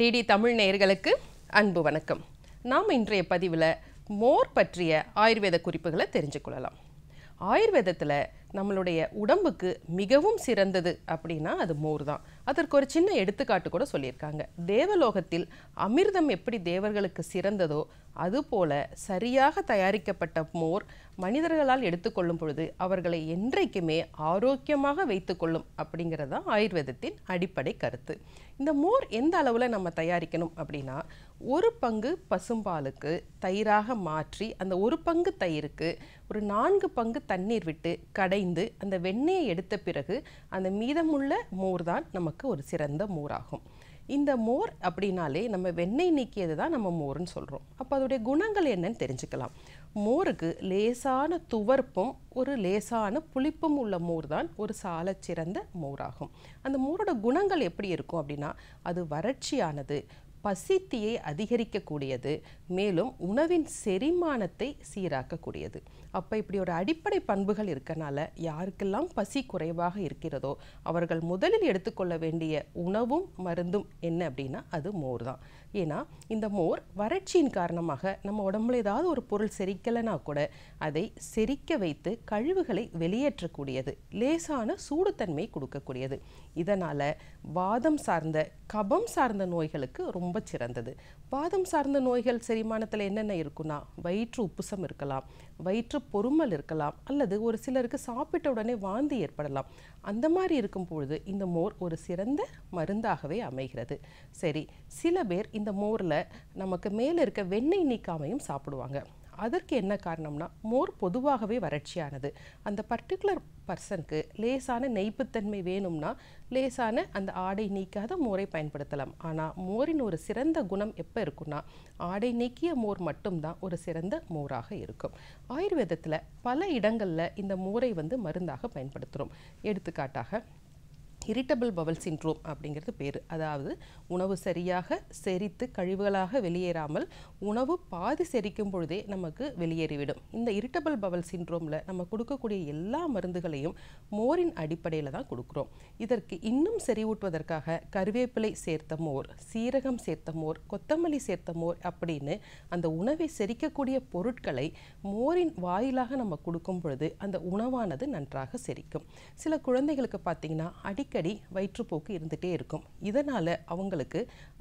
DD Tamil நேயர்களுக்கு அன்பு வணக்கம். நாம் இன்றைய பதிவில் மோர் பற்றிய ஆயுர்வேத குறிப்புகளை தெரிஞ்சுக்கொள்ளலாம். ஆயுர்வேதத்தில் நம்மளுடைய உடம்புக்கு மிகவும் சிறந்தது அப்படின்னா அது மோர் தான். அதற்கு ஒரு சின்ன எடுத்துக்காட்டு கூட சொல்லியிருக்காங்க. தேவலோகத்தில் அமிர்தம் எப்படி தேவர்களுக்கு சிறந்ததோ அதுபோல சரியாக தயாரிக்கப்பட்ட மோர் மனிதர்களால் எடுத்துக்கொள்ளும் பொழுது அவர்களை என்றைக்குமே ஆரோக்கியமாக வைத்துக்கொள்ளும் அப்படிங்கிறது தான் ஆயுர்வேதத்தின் அடிப்படை கருத்து. இந்த மோர் எந்த அளவில் நம்ம தயாரிக்கணும் அப்படின்னா, ஒரு பங்கு பசும்பாலுக்கு தயிராக மாற்றி அந்த ஒரு பங்கு தயிருக்கு ஒரு 4 பங்கு தண்ணீர் விட்டு கடைந்து அந்த வெண்ணெயை எடுத்த பிறகு அந்த மீதமுள்ள மோர் தான் நமக்கு ஒரு சிறந்த மோராகும். இந்த மோர் அப்படின்னாலே நம்ம வெண்ணெய் நீக்கியது தான் நம்ம மோர்னு சொல்கிறோம். அப்போ அதோடைய குணங்கள் என்னன்னு தெரிஞ்சுக்கலாம். மோருக்கு லேசான துவர்ப்பும் ஒரு லேசான புளிப்பும் உள்ள மோர் தான் ஒரு சாலச் சிறந்த மோராகும். அந்த மோரோட குணங்கள் எப்படி இருக்கும் அப்படின்னா, அது வறட்சியானது, பசித்தியை அதிகரிக்கக்கூடியது, மேலும் உணவின் செரிமானத்தை சீராக்கக்கூடியது. அப்போ இப்படி ஒரு அடிப்படை பண்புகள் இருக்கனால யாருக்கெல்லாம் பசி குறைவாக இருக்கிறதோ அவர்கள் முதலில் எடுத்துக்கொள்ள வேண்டிய உணவும் மருந்தும் என்ன அப்படின்னா அது மோர் தான். ஏன்னா இந்த மோர் வறட்சியின் காரணமாக நம்ம உடம்புல ஏதாவது ஒரு பொருள் செரிக்கலைன்னா கூட அதை செரிக்க வைத்து கழிவுகளை வெளியேற்றக்கூடியது, லேசான சூடுத்தன்மை கொடுக்கக்கூடியது. இதனால் வாதம் சார்ந்த கபம் சார்ந்த நோய்களுக்கு ரொம்ப சிறந்தது. வாதம் சார்ந்த நோய்கள் செரிமானத்தில் என்னென்ன இருக்குன்னா, வயிற்று உப்புசம் இருக்கலாம், வயிற்று பொறுமல் இருக்கலாம், அல்லது ஒரு சிலருக்கு சாப்பிட்ட உடனே வாந்தி ஏற்படலாம். அந்த மாதிரி இருக்கும் பொழுது இந்த மோர் ஒரு சிறந்த மருந்தாகவே அமைகிறது. சரி, சில பேர் இந்த மோரில் நமக்கு மேலே இருக்க வெண்ணெய் நீக்காமையும் சாப்பிடுவாங்க. அதற்கு என்ன காரணம்னா, மோர் பொதுவாகவே வறட்சியானது. அந்த பர்டிகுலர் பர்சனுக்கு லேசான நெய்ப்புத்தன்மை வேணும்னா லேசான அந்த ஆடை நீக்காத மோரை பயன்படுத்தலாம். ஆனால் மோரின் ஒரு சிறந்த குணம் எப்போ இருக்குன்னா, ஆடை நீக்கிய மோர் மட்டும்தான் ஒரு சிறந்த மோராக இருக்கும். ஆயுர்வேதத்தில் பல இடங்களில் இந்த மோரை மருந்தாக பயன்படுத்துகிறோம். எடுத்துக்காட்டாக இரிட்டபிள் பவல் சிண்ட்ரோம் அப்படிங்கிறது பேர். அதாவது உணவு சரியாக செரித்து கழிவுகளாக வெளியேறாமல் உணவு பாதி செரிக்கும் பொழுதே நமக்கு வெளியேறிவிடும். இந்த இரிட்டபிள் பவல் சிண்ட்ரோமில் நம்ம கொடுக்கக்கூடிய எல்லா மருந்துகளையும் மோரின் அடிப்படையில் தான் கொடுக்குறோம். இதற்கு இன்னும் செறிவூட்டுவதற்காக கருவேப்பிலை சேர்த்த மோர், சீரகம் சேர்த்த மோர், கொத்தமல்லி சேர்த்த மோர் அப்படின்னு அந்த உணவை செரிக்கக்கூடிய பொருட்களை மோரின் வாயிலாக நம்ம கொடுக்கும் பொழுது அந்த உணவானது நன்றாக செரிக்கும். சில குழந்தைகளுக்கு பார்த்திங்கன்னா அடிக்கடி வயிற்றுப்போக்கு இருந்துகிட்டே இருக்கும். இதனால் அவங்களுக்கு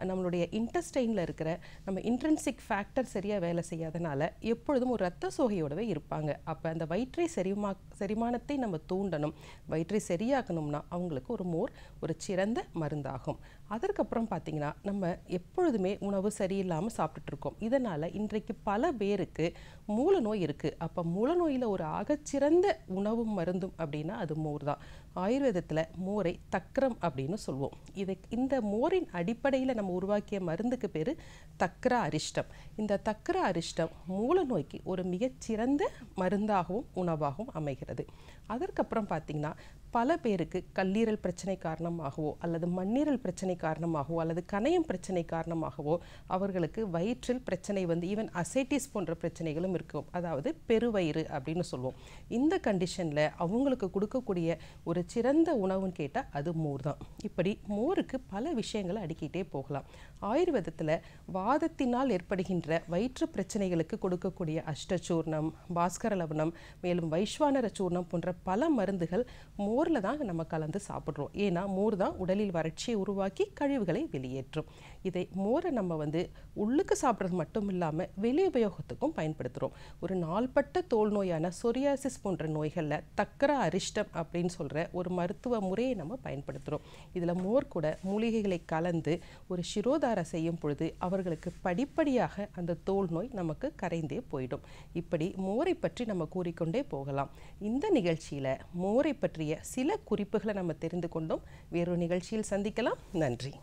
நம்மளுடைய இன்டெஸ்டைனில் இருக்கிற நம்ம இன்ட்ரின்சிக் ஃபேக்டர் சரியாக வேலை செய்யாதனால எப்பொழுதும் ஒரு இரத்த சோகையோடவே இருப்பாங்க. அப்போ அந்த வயிற்றை செரிமானத்தை நம்ம தூண்டணும், வயிற்றை சரியாக்கணும்னா அவங்களுக்கு ஒரு மோர் ஒரு சிறந்த மருந்தாகும். அதற்கப்புறம் பார்த்திங்கன்னா, நம்ம எப்பொழுதுமே உணவு சரியில்லாமல் சாப்பிட்டுட்ருக்கோம். இதனால் இன்றைக்கு பல பேருக்கு மூல நோய் இருக்குது. அப்போ மூல நோயில் ஒரு ஆகச்சிறந்த உணவும் மருந்தும் அப்படின்னா அது மோர் தான். ஆயுர்வேதத்தில் மோரை தக்ரம் அப்படின்னு சொல்லுவோம். இந்த மோரின் அடிப்படையில் நம்ம உருவாக்கிய மருந்துக்கு பேர் தக்ர அரிஷ்டம். இந்த தக்ர அரிஷ்டம் மூல நோய்க்கு ஒரு மிகச்சிறந்த மருந்தாகவும் உணவாகவும் அமைகிறது. அதற்கப்புறம் பார்த்திங்கன்னா, பல பேருக்கு கல்லீரல் பிரச்சனை காரணமாகவோ அல்லது மண்ணீரல் பிரச்சனை காரணமாகவோ அல்லது கணையம் பிரச்சனை காரணமாகவோ அவர்களுக்கு வயிற்றில் பிரச்சனை ஈவன் அசைட்டிஸ் போன்ற பிரச்சனைகளும் இருக்கும். அதாவது பெருவயிறு அப்படின்னு சொல்லுவோம். இந்த கண்டிஷனில் அவங்களுக்கு கொடுக்கக்கூடிய ஒரு சிறந்த உணவுன்னு கேட்டால் அது மோர் தான். இப்படி மோருக்கு பல விஷயங்களை அடுக்கிட்டே போகலாம். ஆயுர்வேதத்தில் வாதத்தினால் ஏற்படுகின்ற வயிற்று பிரச்சனைகளுக்கு கொடுக்கக்கூடிய அஷ்டசூர்ணம், பாஸ்கர லவணம், மேலும் வைஸ்வானர சூர்ணம் போன்ற பல மருந்துகள் மோரில் தான் நம்ம கலந்து சாப்பிட்றோம். ஏன்னா மோர் தான் உடலில் வறட்சியை உருவாக்கி கழிவுகளை வெளியேற்றும். இதை மோரை நம்ம உள்ளுக்கு சாப்பிட்றது மட்டும் இல்லாமல் வெளி உபயோகத்துக்கும் பயன்படுத்துகிறோம். ஒரு நாள்பட்ட தோல் நோயான சொரியாசிஸ் போன்ற நோய்களில் தக்ர அரிஷ்டம் அப்படின்னு சொல்கிற ஒரு மருத்துவ முறையை நம்ம பயன்படுத்துகிறோம். இதில் மோர் கூட மூலிகைகளை கலந்து ஒரு சிரோதார செய்யும் பொழுது அவர்களுக்கு படிப்படியாக அந்த தோல் நோய் நமக்கு கரைந்தே போயிடும். இப்படி மோரை பற்றி நம்ம கூறிக்கொண்டே போகலாம். இந்த நிகழ்ச்சியில் மோரை பற்றிய சில குறிப்புகளை நம்ம தெரிந்து கொண்டோம். வேறொரு நிகழ்ச்சியில் சந்திக்கலாம். நன்றி.